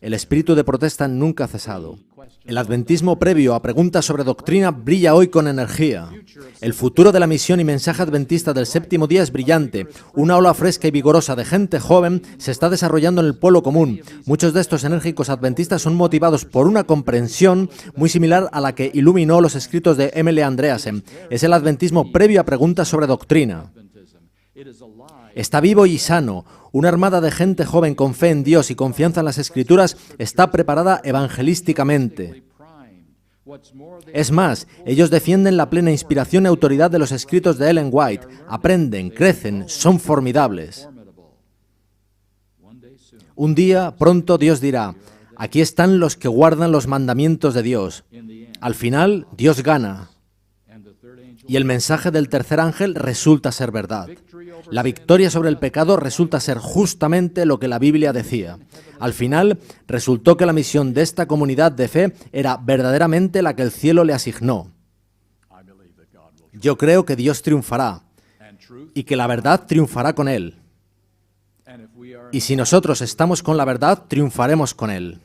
El espíritu de protesta nunca ha cesado. El adventismo previo a preguntas sobre doctrina brilla hoy con energía. El futuro de la misión y mensaje adventista del séptimo día es brillante. Una ola fresca y vigorosa de gente joven se está desarrollando en el pueblo común. Muchos de estos enérgicos adventistas son motivados por una comprensión muy similar a la que iluminó los escritos de M. L. Andreasen. Es el adventismo previo a preguntas sobre doctrina. Está vivo y sano. Una armada de gente joven con fe en Dios y confianza en las Escrituras está preparada evangelísticamente. Es más, ellos defienden la plena inspiración y autoridad de los escritos de Ellen White. Aprenden, crecen, son formidables. Un día, pronto, Dios dirá: aquí están los que guardan los mandamientos de Dios. Al final, Dios gana. Y el mensaje del tercer ángel resulta ser verdad. La victoria sobre el pecado resulta ser justamente lo que la Biblia decía. Al final, resultó que la misión de esta comunidad de fe era verdaderamente la que el cielo le asignó. Yo creo que Dios triunfará y que la verdad triunfará con Él. Y si nosotros estamos con la verdad, triunfaremos con Él.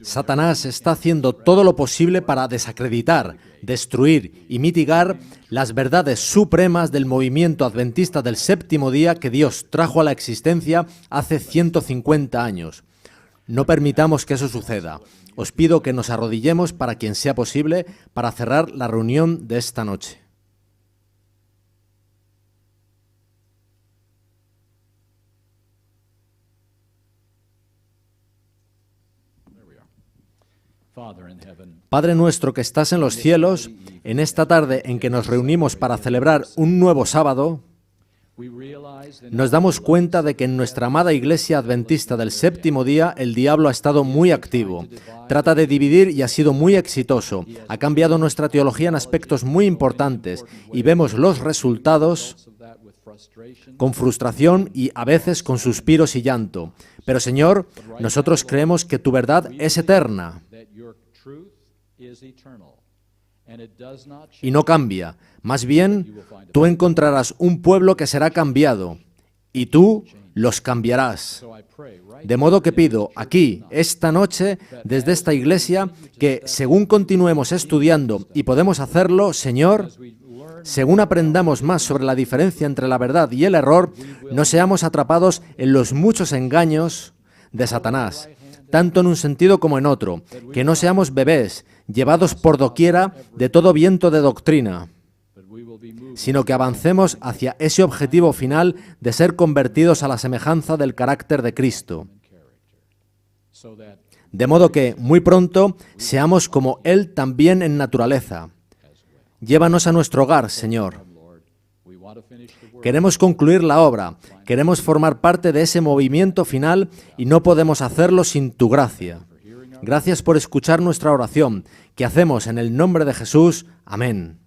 Satanás está haciendo todo lo posible para desacreditar, destruir y mitigar las verdades supremas del movimiento adventista del séptimo día que Dios trajo a la existencia hace 150 años. No permitamos que eso suceda. Os pido que nos arrodillemos para quien sea posible para cerrar la reunión de esta noche. Padre nuestro que estás en los cielos, en esta tarde en que nos reunimos para celebrar un nuevo sábado, Nos damos cuenta de que en nuestra amada Iglesia Adventista del Séptimo Día el diablo ha estado muy activo. Trata de dividir y ha sido muy exitoso. Ha cambiado nuestra teología en aspectos muy importantes y vemos los resultados con frustración y a veces con suspiros y llanto. Pero Señor, nosotros creemos que tu verdad es eterna y no cambia. Más bien, tú encontrarás un pueblo que será cambiado y tú los cambiarás. De modo que pido aquí, esta noche, desde esta iglesia, que según continuemos estudiando y podemos hacerlo, Señor, según aprendamos más sobre la diferencia entre la verdad y el error, no seamos atrapados en los muchos engaños de Satanás, tanto en un sentido como en otro, que no seamos bebés, llevados por doquiera de todo viento de doctrina, sino que avancemos hacia ese objetivo final de ser convertidos a la semejanza del carácter de Cristo. De modo que, muy pronto, seamos como Él también en naturaleza. Llévanos a nuestro hogar, Señor. Queremos concluir la obra, queremos formar parte de ese movimiento final y no podemos hacerlo sin tu gracia. Gracias por escuchar nuestra oración, que hacemos en el nombre de Jesús. Amén.